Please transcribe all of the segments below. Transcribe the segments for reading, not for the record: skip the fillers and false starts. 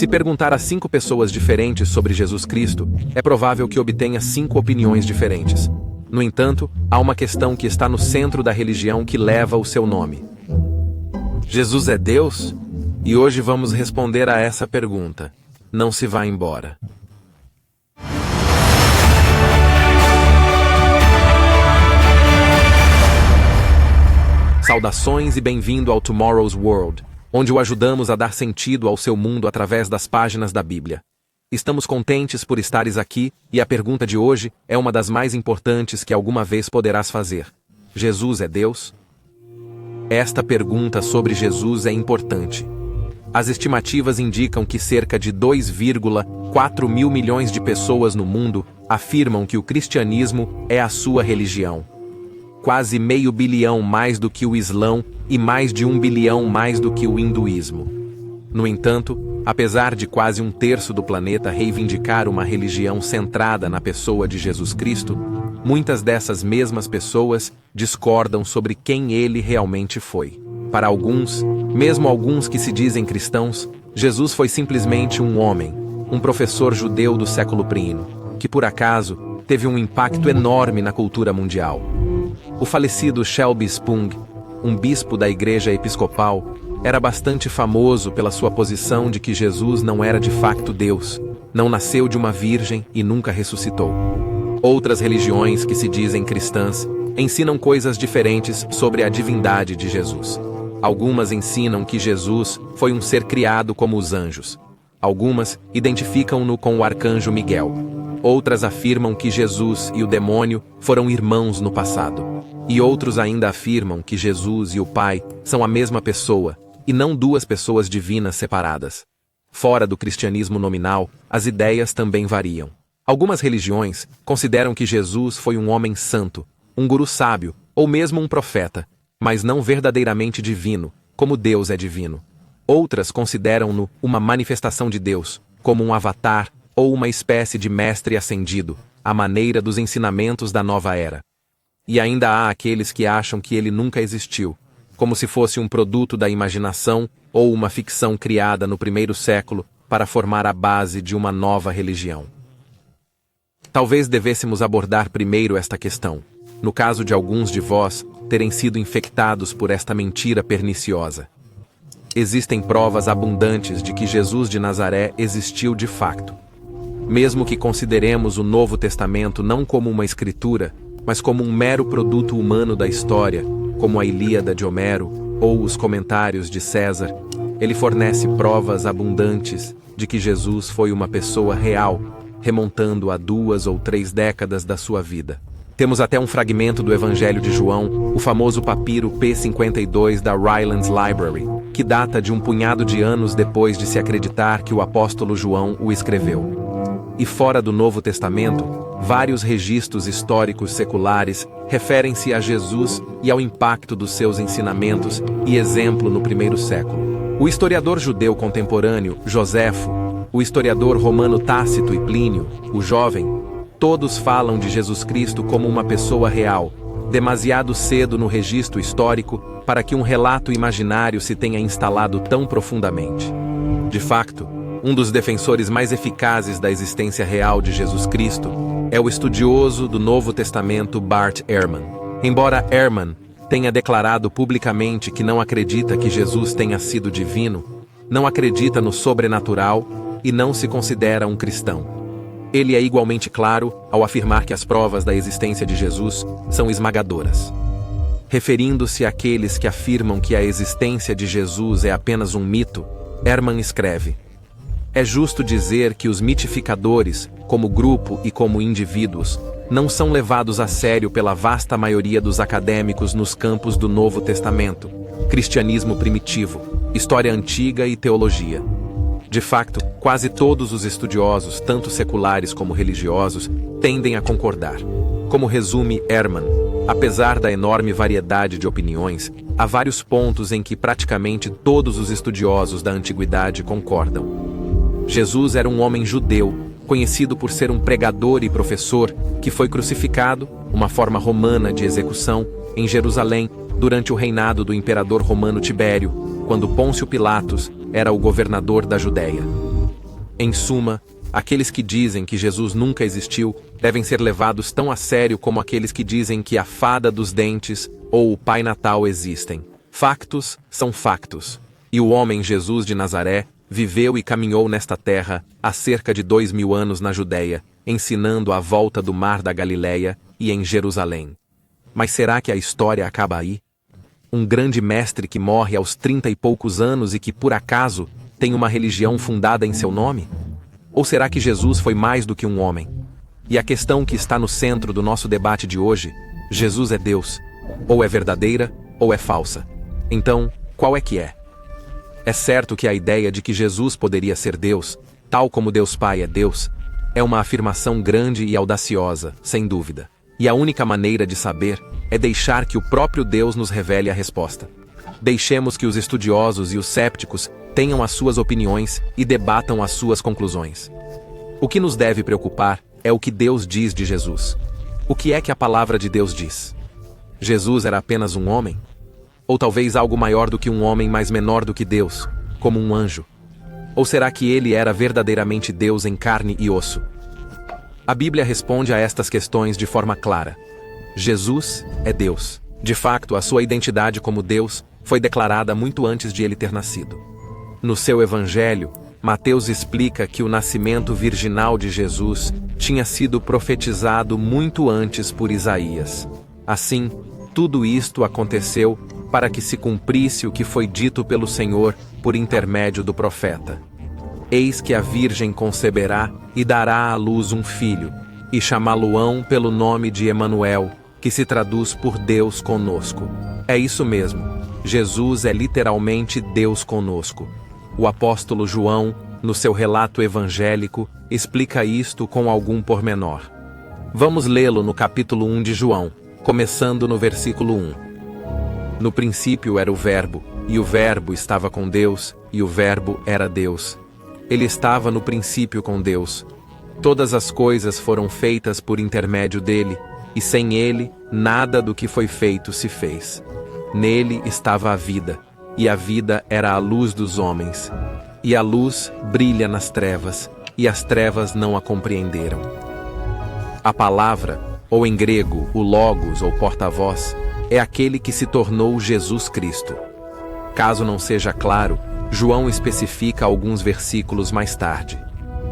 Se perguntar a 5 pessoas diferentes sobre Jesus Cristo, é provável que obtenha 5 opiniões diferentes. No entanto, há uma questão que está no centro da religião que leva o seu nome. Jesus é Deus? E hoje vamos responder a essa pergunta. Não se vá embora. Saudações e bem-vindo ao Tomorrow's World, onde o ajudamos a dar sentido ao seu mundo através das páginas da Bíblia. Estamos contentes por estares aqui e a pergunta de hoje é uma das mais importantes que alguma vez poderás fazer. Jesus é Deus? Esta pergunta sobre Jesus é importante. As estimativas indicam que cerca de 2,4 mil milhões de pessoas no mundo afirmam que o cristianismo é a sua religião. Quase meio bilhão mais do que o Islão e mais de 1 bilhão mais do que o hinduísmo. No entanto, apesar de quase 1/3 do planeta reivindicar uma religião centrada na pessoa de Jesus Cristo, muitas dessas mesmas pessoas discordam sobre quem ele realmente foi. Para alguns, mesmo alguns que se dizem cristãos, Jesus foi simplesmente um homem, um professor judeu do século I, que por acaso teve um impacto enorme na cultura mundial. O falecido Shelby Spong, um bispo da Igreja Episcopal, era bastante famoso pela sua posição de que Jesus não era de facto Deus, não nasceu de uma virgem e nunca ressuscitou. Outras religiões que se dizem cristãs ensinam coisas diferentes sobre a divindade de Jesus. Algumas ensinam que Jesus foi um ser criado como os anjos. Algumas identificam-no com o arcanjo Miguel. Outras afirmam que Jesus e o demônio foram irmãos no passado. E outros ainda afirmam que Jesus e o Pai são a mesma pessoa, e não duas pessoas divinas separadas. Fora do cristianismo nominal, as ideias também variam. Algumas religiões consideram que Jesus foi um homem santo, um guru sábio, ou mesmo um profeta, mas não verdadeiramente divino, como Deus é divino. Outras consideram-no uma manifestação de Deus, como um avatar ou uma espécie de mestre ascendido, à maneira dos ensinamentos da nova era. E ainda há aqueles que acham que ele nunca existiu, como se fosse um produto da imaginação ou uma ficção criada no primeiro século para formar a base de uma nova religião. Talvez devêssemos abordar primeiro esta questão, no caso de alguns de vós terem sido infectados por esta mentira perniciosa. Existem provas abundantes de que Jesus de Nazaré existiu de facto. Mesmo que consideremos o Novo Testamento não como uma escritura, mas como um mero produto humano da história, como a Ilíada de Homero ou os comentários de César, ele fornece provas abundantes de que Jesus foi uma pessoa real, remontando a 2 ou 3 décadas da sua vida. Temos até um fragmento do Evangelho de João, o famoso papiro P52 da Rylands Library, que data de um punhado de anos depois de se acreditar que o apóstolo João o escreveu. E fora do Novo Testamento, vários registros históricos seculares referem-se a Jesus e ao impacto dos seus ensinamentos e exemplo no primeiro século. O historiador judeu contemporâneo, Joséfo, o historiador romano Tácito e Plínio, o jovem, todos falam de Jesus Cristo como uma pessoa real, demasiado cedo no registro histórico para que um relato imaginário se tenha instalado tão profundamente. De facto, um dos defensores mais eficazes da existência real de Jesus Cristo é o estudioso do Novo Testamento Bart Ehrman. Embora Ehrman tenha declarado publicamente que não acredita que Jesus tenha sido divino, não acredita no sobrenatural e não se considera um cristão. Ele é igualmente claro ao afirmar que as provas da existência de Jesus são esmagadoras. Referindo-se àqueles que afirmam que a existência de Jesus é apenas um mito, Ehrman escreve: é justo dizer que os mitificadores, como grupo e como indivíduos, não são levados a sério pela vasta maioria dos acadêmicos nos campos do Novo Testamento, cristianismo primitivo, história antiga e teologia. De facto, quase todos os estudiosos, tanto seculares como religiosos, tendem a concordar. Como resume Ehrman, apesar da enorme variedade de opiniões, há vários pontos em que praticamente todos os estudiosos da antiguidade concordam. Jesus era um homem judeu, conhecido por ser um pregador e professor, que foi crucificado, uma forma romana de execução, em Jerusalém, durante o reinado do imperador romano Tibério, quando Pôncio Pilatos era o governador da Judéia. Em suma, aqueles que dizem que Jesus nunca existiu devem ser levados tão a sério como aqueles que dizem que a fada dos dentes ou o Pai Natal existem. Factos são factos. E o homem Jesus de Nazaré viveu e caminhou nesta terra há cerca de 2000 anos na Judéia, ensinando à volta do mar da Galileia e em Jerusalém. Mas será que a história acaba aí? Um grande mestre que morre aos 30 e poucos anos e que, por acaso, tem uma religião fundada em seu nome? Ou será que Jesus foi mais do que um homem? E a questão que está no centro do nosso debate de hoje, Jesus é Deus, ou é verdadeira ou é falsa? Então, qual é que é? É certo que a ideia de que Jesus poderia ser Deus, tal como Deus Pai é Deus, é uma afirmação grande e audaciosa, sem dúvida. E a única maneira de saber é deixar que o próprio Deus nos revele a resposta. Deixemos que os estudiosos e os cépticos tenham as suas opiniões e debatam as suas conclusões. O que nos deve preocupar é o que Deus diz de Jesus. O que é que a palavra de Deus diz? Jesus era apenas um homem? Ou talvez algo maior do que um homem, mas menor do que Deus, como um anjo? Ou será que ele era verdadeiramente Deus em carne e osso? A Bíblia responde a estas questões de forma clara. Jesus é Deus. De facto, a sua identidade como Deus foi declarada muito antes de ele ter nascido. No seu Evangelho, Mateus explica que o nascimento virginal de Jesus tinha sido profetizado muito antes por Isaías. Assim, tudo isto aconteceu para que se cumprisse o que foi dito pelo Senhor por intermédio do profeta. Eis que a Virgem conceberá e dará à luz um filho, e chamá-lo-ão pelo nome de Emanuel, que se traduz por Deus conosco. É isso mesmo, Jesus é literalmente Deus conosco. O apóstolo João, no seu relato evangélico, explica isto com algum pormenor. Vamos lê-lo no capítulo 1 de João, começando no versículo 1. No princípio era o Verbo, e o Verbo estava com Deus, e o Verbo era Deus. Ele estava no princípio com Deus. Todas as coisas foram feitas por intermédio dele, e sem ele, nada do que foi feito se fez. Nele estava a vida, e a vida era a luz dos homens. E a luz brilha nas trevas, e as trevas não a compreenderam. A palavra, ou em grego, o Logos ou porta-voz, é aquele que se tornou Jesus Cristo. Caso não seja claro, João especifica alguns versículos mais tarde.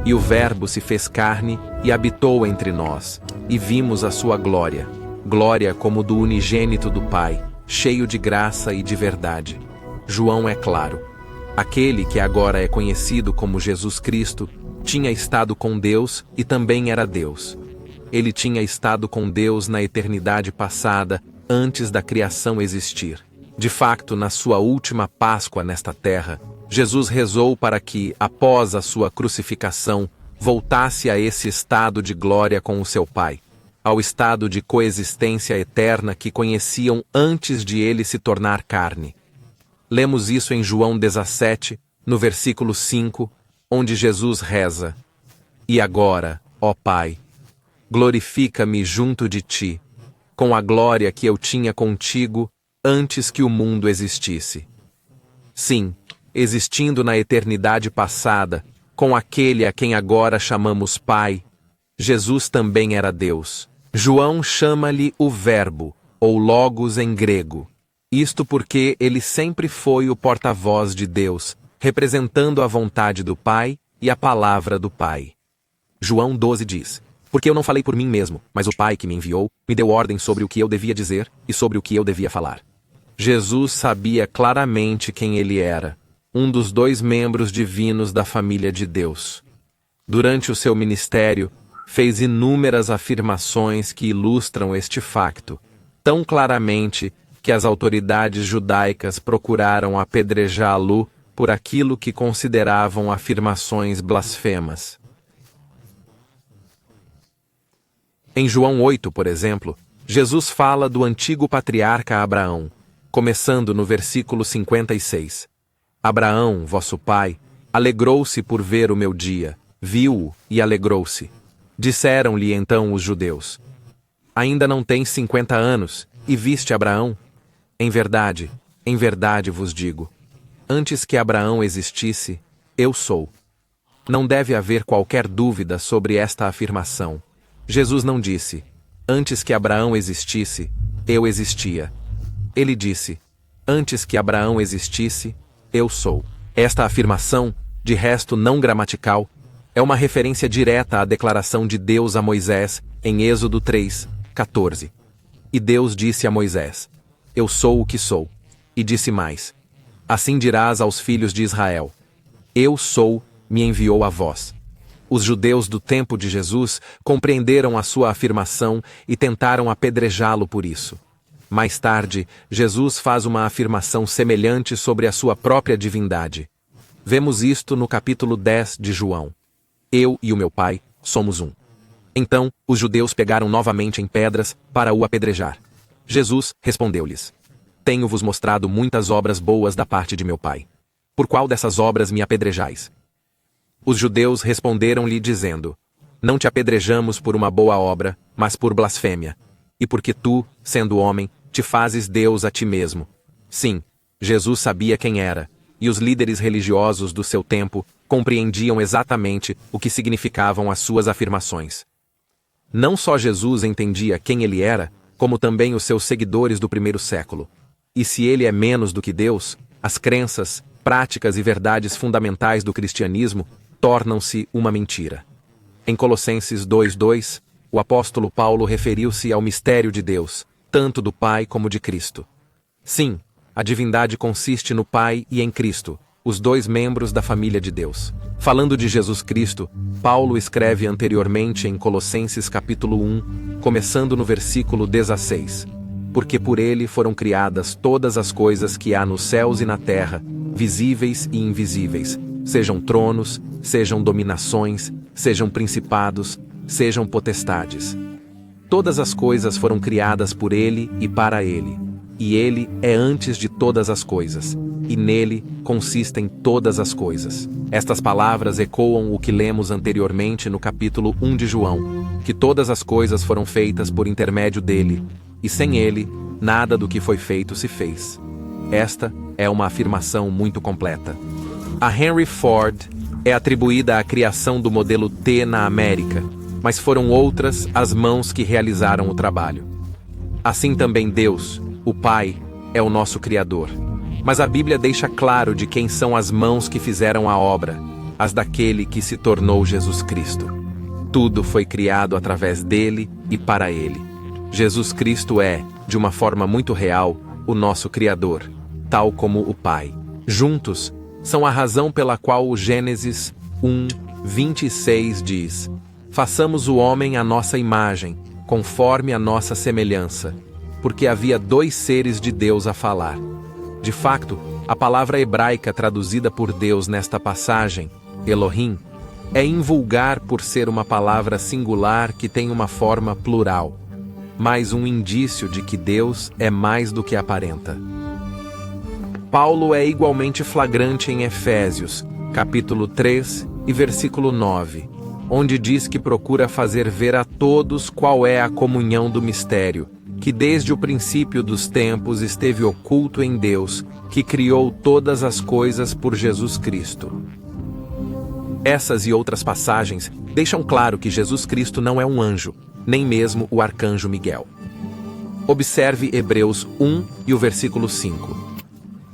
E o Verbo se fez carne e habitou entre nós, e vimos a sua glória, glória como do unigênito do Pai, cheio de graça e de verdade. João é claro. Aquele que agora é conhecido como Jesus Cristo tinha estado com Deus e também era Deus. Ele tinha estado com Deus na eternidade passada, antes da criação existir. De facto, na sua última Páscoa nesta terra, Jesus rezou para que, após a sua crucificação, voltasse a esse estado de glória com o seu Pai, ao estado de coexistência eterna que conheciam antes de ele se tornar carne. Lemos isso em João 17, no versículo 5, onde Jesus reza: E agora, ó Pai, glorifica-me junto de ti, com a glória que eu tinha contigo antes que o mundo existisse. Sim, existindo na eternidade passada, com aquele a quem agora chamamos Pai, Jesus também era Deus. João chama-lhe o Verbo, ou Logos em grego. Isto porque ele sempre foi o porta-voz de Deus, representando a vontade do Pai e a palavra do Pai. João 12 diz: Porque eu não falei por mim mesmo, mas o Pai que me enviou me deu ordem sobre o que eu devia dizer e sobre o que eu devia falar. Jesus sabia claramente quem ele era, um dos 2 membros divinos da família de Deus. Durante o seu ministério, fez inúmeras afirmações que ilustram este facto, tão claramente que as autoridades judaicas procuraram apedrejá-lo por aquilo que consideravam afirmações blasfemas. Em João 8, por exemplo, Jesus fala do antigo patriarca Abraão, começando no versículo 56. Abraão, vosso pai, alegrou-se por ver o meu dia, viu-o e alegrou-se. Disseram-lhe então os judeus: Ainda não tens 50 anos, e viste Abraão? Em verdade vos digo, antes que Abraão existisse, eu sou. Não deve haver qualquer dúvida sobre esta afirmação. Jesus não disse: antes que Abraão existisse, eu existia. Ele disse: antes que Abraão existisse, eu sou. Esta afirmação, de resto não gramatical, é uma referência direta à declaração de Deus a Moisés em Êxodo 3:14. E Deus disse a Moisés: eu sou o que sou. E disse mais: assim dirás aos filhos de Israel: eu sou, me enviou a vós. Os judeus do tempo de Jesus compreenderam a sua afirmação e tentaram apedrejá-lo por isso. Mais tarde, Jesus faz uma afirmação semelhante sobre a sua própria divindade. Vemos isto no capítulo 10 de João. Eu e o meu Pai somos um. Então, os judeus pegaram novamente em pedras para o apedrejar. Jesus respondeu-lhes: tenho-vos mostrado muitas obras boas da parte de meu Pai. Por qual dessas obras me apedrejais? Os judeus responderam-lhe dizendo: não te apedrejamos por uma boa obra, mas por blasfêmia. E porque tu, sendo homem, te fazes Deus a ti mesmo. Sim, Jesus sabia quem era, e os líderes religiosos do seu tempo compreendiam exatamente o que significavam as suas afirmações. Não só Jesus entendia quem ele era, como também os seus seguidores do primeiro século. E se ele é menos do que Deus, as crenças, práticas e verdades fundamentais do cristianismo tornam-se uma mentira. Em Colossenses 2:2, o apóstolo Paulo referiu-se ao mistério de Deus, tanto do Pai como de Cristo. Sim, a divindade consiste no Pai e em Cristo, os dois membros da família de Deus. Falando de Jesus Cristo, Paulo escreve anteriormente em Colossenses capítulo 1, começando no versículo 16. Porque por ele foram criadas todas as coisas que há nos céus e na terra, visíveis e invisíveis, sejam tronos, sejam dominações, sejam principados, sejam potestades. Todas as coisas foram criadas por ele e para ele. E ele é antes de todas as coisas, e nele consistem todas as coisas. Estas palavras ecoam o que lemos anteriormente no capítulo 1 de João, que todas as coisas foram feitas por intermédio dele, e sem ele, nada do que foi feito se fez. Esta é uma afirmação muito completa. A Henry Ford é atribuída a criação do modelo T na América, mas foram outras as mãos que realizaram o trabalho. Assim também Deus, o Pai, é o nosso Criador. Mas a Bíblia deixa claro de quem são as mãos que fizeram a obra, as daquele que se tornou Jesus Cristo. Tudo foi criado através dele e para ele. Jesus Cristo é, de uma forma muito real, o nosso Criador, tal como o Pai. Juntos, são a razão pela qual o Gênesis 1:26 diz: façamos o homem à nossa imagem, conforme a nossa semelhança, porque havia dois seres de Deus a falar. De facto, a palavra hebraica traduzida por Deus nesta passagem, Elohim, é invulgar por ser uma palavra singular que tem uma forma plural, mais um indício de que Deus é mais do que aparenta. Paulo é igualmente flagrante em Efésios, capítulo 3 e versículo 9, onde diz que procura fazer ver a todos qual é a comunhão do mistério, que desde o princípio dos tempos esteve oculto em Deus, que criou todas as coisas por Jesus Cristo. Essas e outras passagens deixam claro que Jesus Cristo não é um anjo, nem mesmo o arcanjo Miguel. Observe Hebreus 1 e o versículo 5.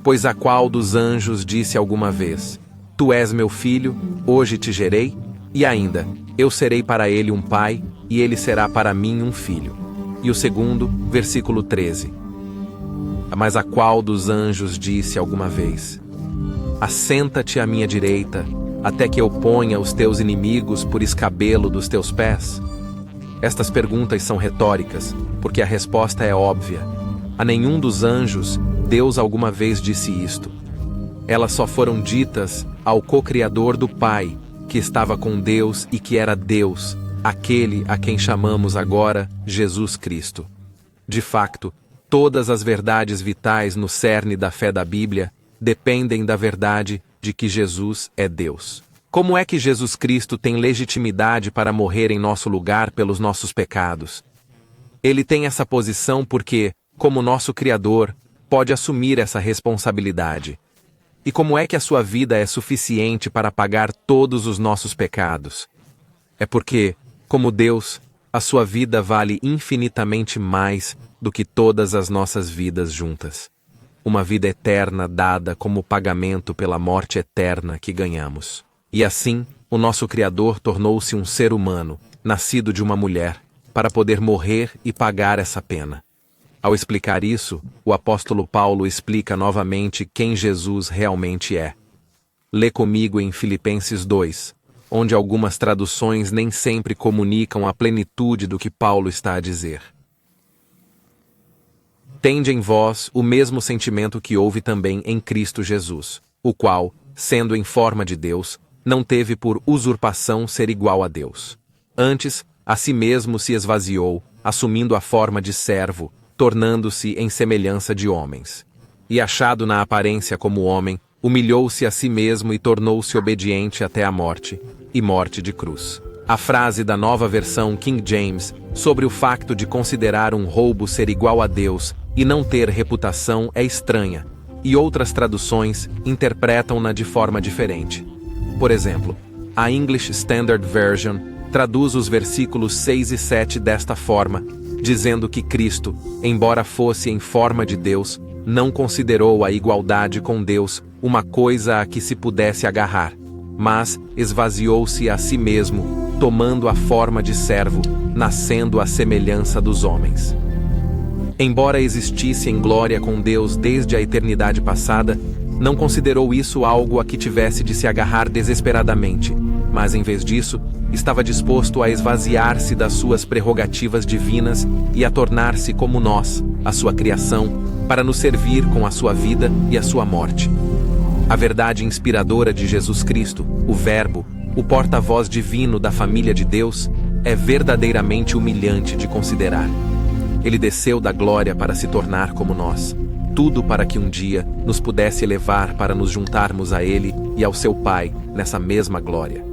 Pois a qual dos anjos disse alguma vez: tu és meu filho, hoje te gerei, e ainda, eu serei para ele um pai, e ele será para mim um filho. E o segundo, versículo 13. Mas a qual dos anjos disse alguma vez: assenta-te à minha direita, até que eu ponha os teus inimigos por escabelo dos teus pés? Estas perguntas são retóricas, porque a resposta é óbvia. A nenhum dos anjos Deus alguma vez disse isto. Elas só foram ditas ao co-criador do Pai, que estava com Deus e que era Deus, aquele a quem chamamos agora Jesus Cristo. De facto, todas as verdades vitais no cerne da fé da Bíblia dependem da verdade de que Jesus é Deus. Como é que Jesus Cristo tem legitimidade para morrer em nosso lugar pelos nossos pecados? Ele tem essa posição porque, como nosso Criador, pode assumir essa responsabilidade. E como é que a sua vida é suficiente para pagar todos os nossos pecados? É porque, como Deus, a sua vida vale infinitamente mais do que todas as nossas vidas juntas. Uma vida eterna dada como pagamento pela morte eterna que ganhamos. E assim, o nosso Criador tornou-se um ser humano, nascido de uma mulher, para poder morrer e pagar essa pena. Ao explicar isso, o apóstolo Paulo explica novamente quem Jesus realmente é. Lê comigo em Filipenses 2, onde algumas traduções nem sempre comunicam a plenitude do que Paulo está a dizer. Tende em vós o mesmo sentimento que houve também em Cristo Jesus, o qual, sendo em forma de Deus, não teve por usurpação ser igual a Deus. Antes, a si mesmo se esvaziou, assumindo a forma de servo, tornando-se em semelhança de homens. E achado na aparência como homem, humilhou-se a si mesmo e tornou-se obediente até a morte, e morte de cruz. A frase da nova versão King James sobre o facto de considerar um roubo ser igual a Deus e não ter reputação é estranha, e outras traduções interpretam-na de forma diferente. Por exemplo, a English Standard Version traduz os versículos 6 e 7 desta forma, dizendo que Cristo, embora fosse em forma de Deus, não considerou a igualdade com Deus uma coisa a que se pudesse agarrar, mas esvaziou-se a si mesmo, tomando a forma de servo, nascendo à semelhança dos homens. Embora existisse em glória com Deus desde a eternidade passada, não considerou isso algo a que tivesse de se agarrar desesperadamente, mas em vez disso, estava disposto a esvaziar-se das suas prerrogativas divinas e a tornar-se como nós, a sua criação, para nos servir com a sua vida e a sua morte. A verdade inspiradora de Jesus Cristo, o Verbo, o porta-voz divino da família de Deus, é verdadeiramente humilhante de considerar. Ele desceu da glória para se tornar como nós, tudo para que um dia nos pudesse elevar para nos juntarmos a Ele e ao seu Pai nessa mesma glória.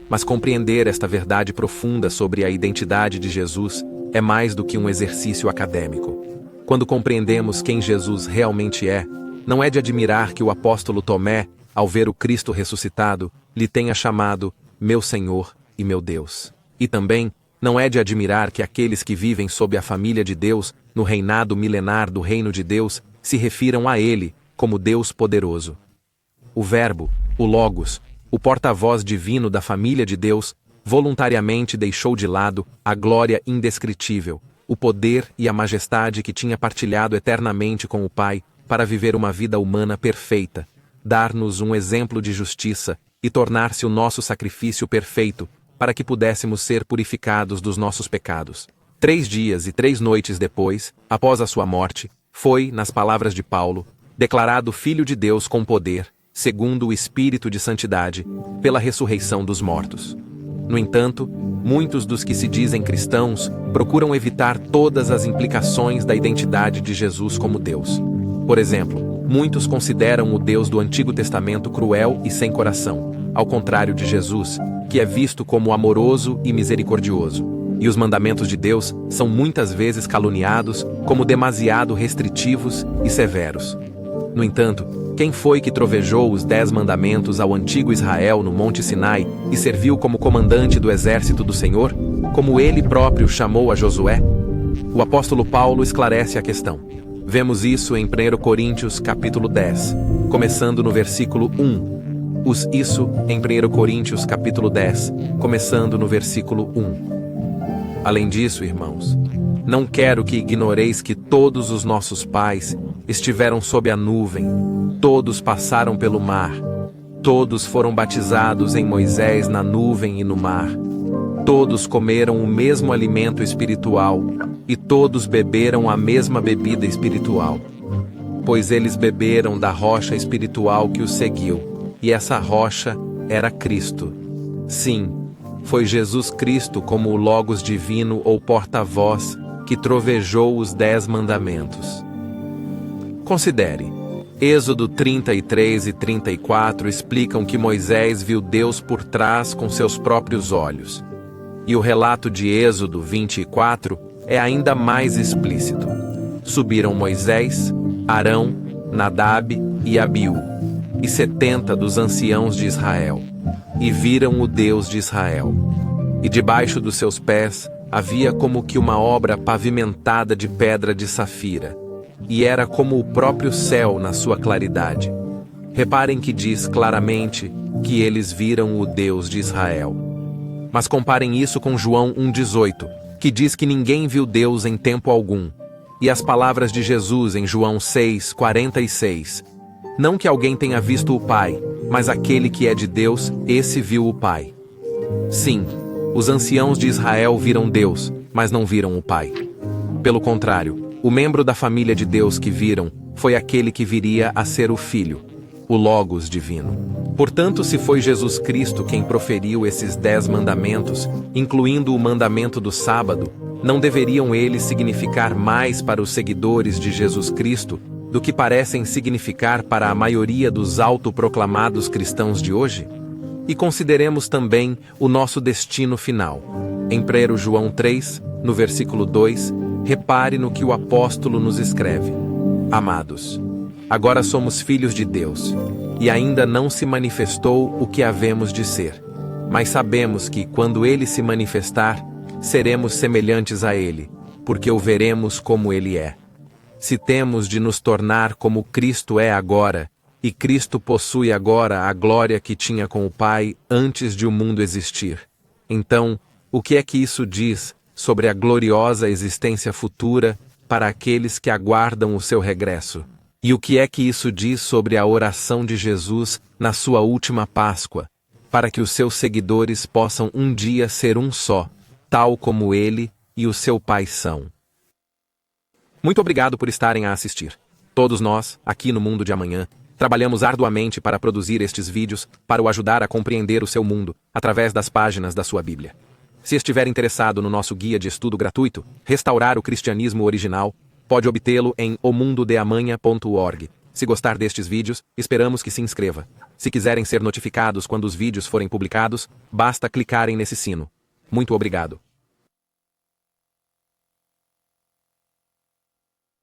Mas compreender esta verdade profunda sobre a identidade de Jesus é mais do que um exercício acadêmico. Quando compreendemos quem Jesus realmente é, não é de admirar que o apóstolo Tomé, ao ver o Cristo ressuscitado, lhe tenha chamado meu Senhor e meu Deus. E também não é de admirar que aqueles que vivem sob a família de Deus, no reinado milenar do reino de Deus, se refiram a Ele como Deus poderoso. O Verbo, o Logos, o porta-voz divino da família de Deus, voluntariamente deixou de lado a glória indescritível, o poder e a majestade que tinha partilhado eternamente com o Pai para viver uma vida humana perfeita, dar-nos um exemplo de justiça e tornar-se o nosso sacrifício perfeito para que pudéssemos ser purificados dos nossos pecados. 3 dias e 3 noites depois, após a sua morte, foi, nas palavras de Paulo, declarado Filho de Deus com poder, segundo o Espírito de Santidade, pela ressurreição dos mortos. No entanto, muitos dos que se dizem cristãos procuram evitar todas as implicações da identidade de Jesus como Deus. Por exemplo, muitos consideram o Deus do Antigo Testamento cruel e sem coração, ao contrário de Jesus, que é visto como amoroso e misericordioso. E os mandamentos de Deus são muitas vezes caluniados como demasiado restritivos e severos. No entanto, quem foi que trovejou os 10 mandamentos ao antigo Israel no Monte Sinai e serviu como comandante do exército do Senhor, como ele próprio chamou a Josué? O apóstolo Paulo esclarece a questão. Vemos isso em 1 Coríntios capítulo 10, começando no versículo 1. Isso em 1 Coríntios capítulo 10, começando no versículo 1. Além disso, irmãos, não quero que ignoreis que todos os nossos pais estiveram sob a nuvem, todos passaram pelo mar, todos foram batizados em Moisés na nuvem e no mar, todos comeram o mesmo alimento espiritual e todos beberam a mesma bebida espiritual, pois eles beberam da rocha espiritual que os seguiu, e essa rocha era Cristo. Sim, foi Jesus Cristo como o Logos divino ou porta-voz que trovejou os 10 mandamentos. Considere. Êxodo 33 e 34 explicam que Moisés viu Deus por trás com seus próprios olhos. E o relato de Êxodo 24 é ainda mais explícito. Subiram Moisés, Arão, Nadab e Abiú. e 70 dos anciãos de Israel. E viram o Deus de Israel. E debaixo dos seus pés havia como que uma obra pavimentada de pedra de safira, e era como o próprio céu na sua claridade. Reparem que diz claramente que eles viram o Deus de Israel. Mas comparem isso com João 1,18, que diz que ninguém viu Deus em tempo algum. E as palavras de Jesus em João 6,46. Não que alguém tenha visto o Pai, mas aquele que é de Deus, esse viu o Pai. Sim, os anciãos de Israel viram Deus, mas não viram o Pai. Pelo contrário, o membro da família de Deus que viram foi aquele que viria a ser o Filho, o Logos divino. Portanto, se foi Jesus Cristo quem proferiu esses 10 mandamentos, incluindo o mandamento do sábado, não deveriam eles significar mais para os seguidores de Jesus Cristo do que parecem significar para a maioria dos autoproclamados cristãos de hoje? E consideremos também o nosso destino final. Em 1 João 3, no versículo 2, repare no que o apóstolo nos escreve. Amados, agora somos filhos de Deus, e ainda não se manifestou o que havemos de ser. Mas sabemos que, quando Ele se manifestar, seremos semelhantes a Ele, porque o veremos como Ele é. Se temos de nos tornar como Cristo é agora, e Cristo possui agora a glória que tinha com o Pai antes de o mundo existir, então, o que é que isso diz sobre a gloriosa existência futura para aqueles que aguardam o seu regresso? E o que é que isso diz sobre a oração de Jesus na sua última Páscoa, para que os seus seguidores possam um dia ser um só, tal como Ele e o seu Pai são? Muito obrigado por estarem a assistir. Todos nós, aqui no Mundo de Amanhã, trabalhamos arduamente para produzir estes vídeos para o ajudar a compreender o seu mundo através das páginas da sua Bíblia. Se estiver interessado no nosso guia de estudo gratuito, Restaurar o Cristianismo Original, pode obtê-lo em omundodeamanha.org. Se gostar destes vídeos, esperamos que se inscreva. Se quiserem ser notificados quando os vídeos forem publicados, basta clicarem nesse sino. Muito obrigado.